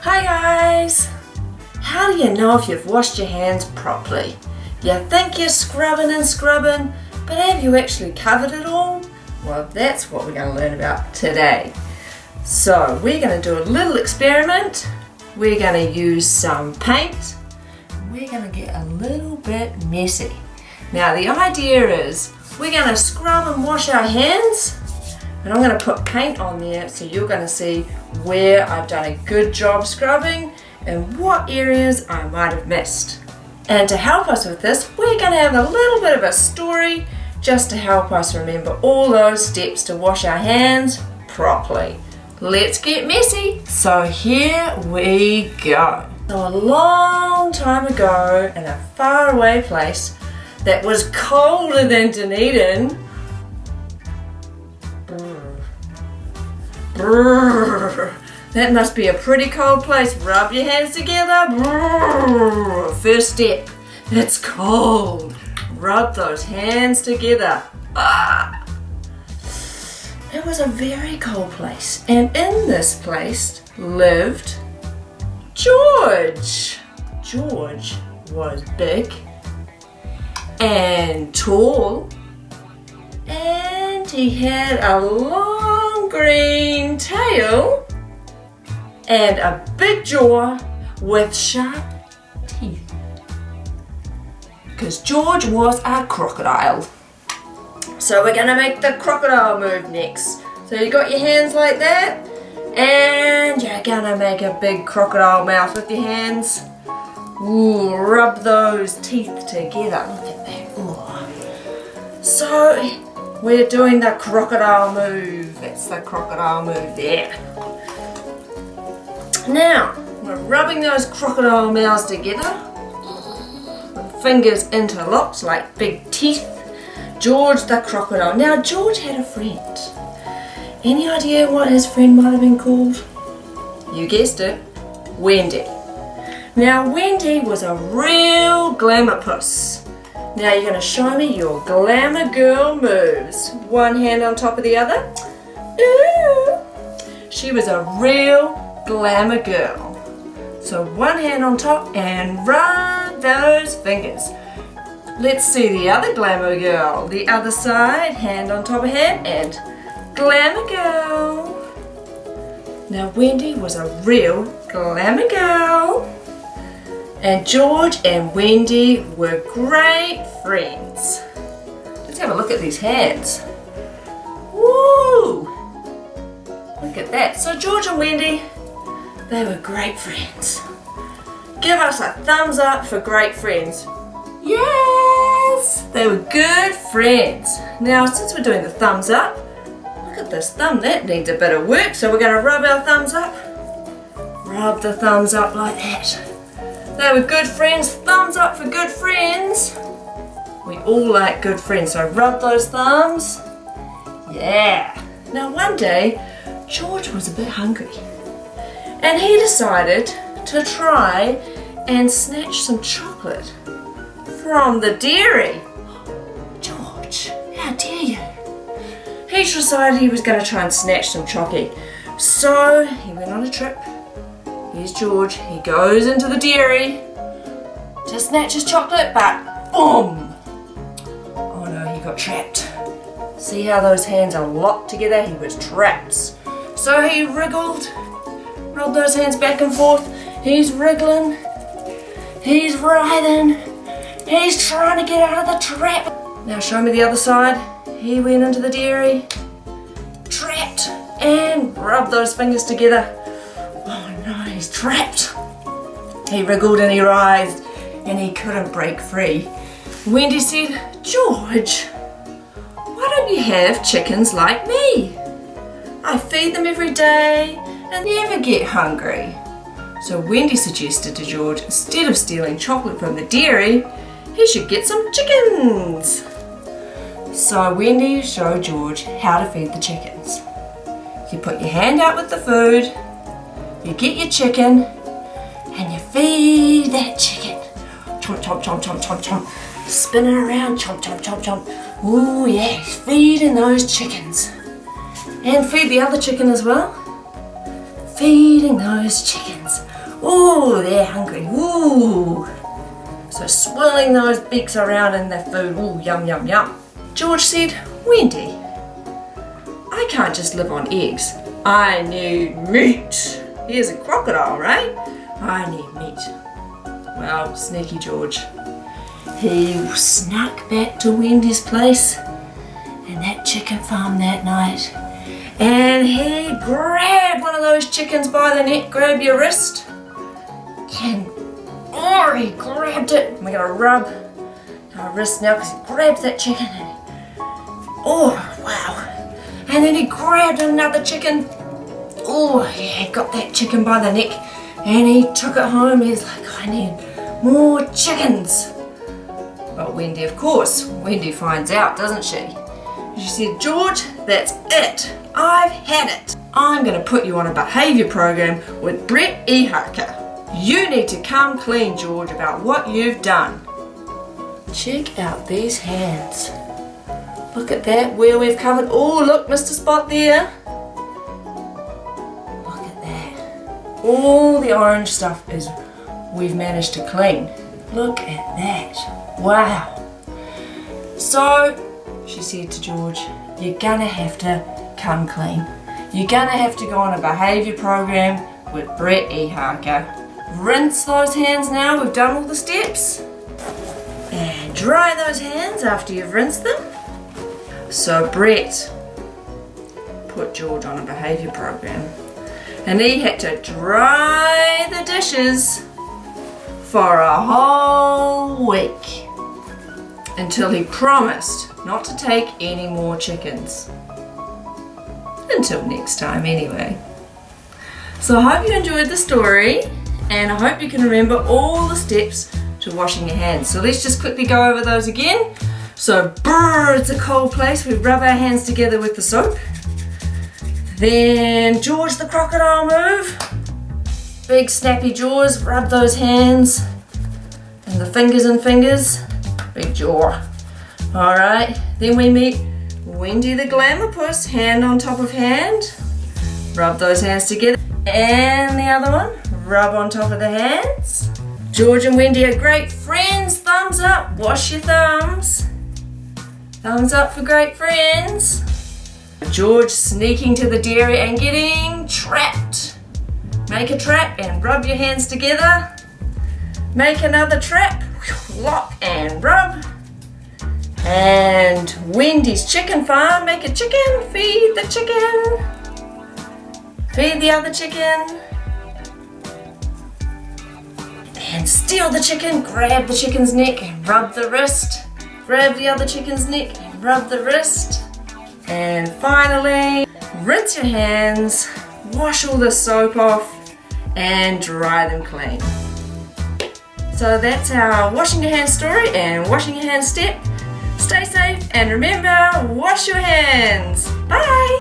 Hi guys! How do you know if you've washed your hands properly? You think you're scrubbing and scrubbing, but have you actually covered it all? Well, that's what we're going to learn about today. So we're going to do a little experiment. We're going to use some paint. We're going to get a little bit messy. Now the idea is we're going to scrub and wash our hands, and I'm going to put paint on there so you're going to see where I've done a good job scrubbing and what areas I might have missed. And to help us with this, we're going to have a little bit of a story just to help us remember all those steps to wash our hands properly. Let's get messy. So here we go. So a long time ago in a faraway place that was colder than Dunedin, that must be a pretty cold place. Rub your hands together. First step, it's cold. Rub those hands together. It was a very cold place, and in this place lived George. George was big and tall, and he had a long green tail and a big jaw with sharp teeth, because George was a crocodile. So we're going to make the crocodile move next. So you got your hands like that, and you're going to make a big crocodile mouth with your hands. Ooh, rub those teeth together. Look at that. Ooh. So we're doing the crocodile move. It's the crocodile move there. Now, we're rubbing those crocodile mouths together. Fingers interlocked like big teeth. George the crocodile. Now, George had a friend. Any idea what his friend might have been called? You guessed it, Wendy. Now, Wendy was a real glamour puss. Now, you're going to show me your glamour girl moves. One hand on top of the other. Ooh. She was a real glamour girl. So one hand on top and rub those fingers. Let's see the other glamour girl. The other side, hand on top of hand, and glamour girl. Now Wendy was a real glamour girl. And George and Wendy were great friends. Let's have a look at these hands. Woo! Look at that. So George and Wendy, they were great friends. Give us a thumbs up for great friends. Yes! They were good friends. Now, since we're doing the thumbs up, look at this thumb. That needs a bit of work, so we're going to rub our thumbs up. Rub the thumbs up like that. They were good friends. Thumbs up for good friends. We all like good friends, so rub those thumbs. Yeah. Now, one day, George was a bit hungry, and he decided to try and snatch some chocolate from the dairy. George, how dare you? He decided he was going to try and snatch some chocolate. So he went on a trip. Here's George. He goes into the dairy to snatch his chocolate, but boom! Oh no, he got trapped. See how those hands are locked together? He was trapped. So he wriggled, rolled those hands back and forth. He's wriggling. He's writhing. He's trying to get out of the trap. Now show me the other side. He went into the dairy, trapped, and rubbed those fingers together. Oh no, he's trapped. He wriggled and he writhed, and he couldn't break free. Wendy said, George, why don't you have chickens like me? I feed them every day and never get hungry. So Wendy suggested to George, instead of stealing chocolate from the dairy, he should get some chickens. So Wendy showed George how to feed the chickens. You put your hand out with the food, you get your chicken, and you feed that chicken. Chomp, chomp, chomp, chomp, chomp, chomp. Spin it around, chomp, chomp, chomp, chomp. Ooh, yeah, feeding those chickens. And feed the other chicken as well. Feeding those chickens. Ooh, they're hungry. Ooh. So swirling those beaks around in their food. Ooh, yum, yum, yum. George said, Wendy, I can't just live on eggs. I need meat. Here's a crocodile, right? I need meat. Well, sneaky George. He snuck back to Wendy's place and that chicken farm that night. And he grabbed one of those chickens by the neck, grab your wrist, and he grabbed it. We're gonna rub our wrist now because he grabs that chicken and wow. And then he grabbed another chicken. Oh yeah, got that chicken by the neck and he took it home. He's like, I need more chickens. But Wendy, of course, Wendy finds out, doesn't she? She said, George, that's it. I've had it. I'm going to put you on a behaviour program with Brett E. Harker. You need to come clean, George, about what you've done. Check out these hands. Look at that, where we've covered. Oh, look, Mr. Spot there. Look at that. All the orange stuff is we've managed to clean. Look at that. Wow. So, she said to George, you're gonna have to come clean. You're gonna have to go on a behaviour program with Brett E. Harker. Rinse those hands now, we've done all the steps. And dry those hands after you've rinsed them. So Brett put George on a behaviour program. And he had to dry the dishes for a whole week. Until he promised not to take any more chickens. Until next time anyway. So I hope you enjoyed the story and I hope you can remember all the steps to washing your hands. So let's just quickly go over those again. So it's a cold place. We rub our hands together with the soap. Then George the crocodile move. Big snappy jaws, rub those hands and the fingers and fingers. Big jaw. Alright, then we meet Wendy the Glamour Puss, hand on top of hand. Rub those hands together. And the other one, rub on top of the hands. George and Wendy are great friends. Thumbs up, wash your thumbs. Thumbs up for great friends. George sneaking to the dairy and getting trapped. Make a trap and rub your hands together. Make another trap. Lock and rub. And Wendy's chicken farm, make a chicken, feed the chicken. Feed the other chicken. And steal the chicken, grab the chicken's neck and rub the wrist. Grab the other chicken's neck and rub the wrist. And finally, rinse your hands, wash all the soap off and dry them clean. So that's our washing your hands story and washing your hands step. Stay safe and remember, wash your hands. Bye!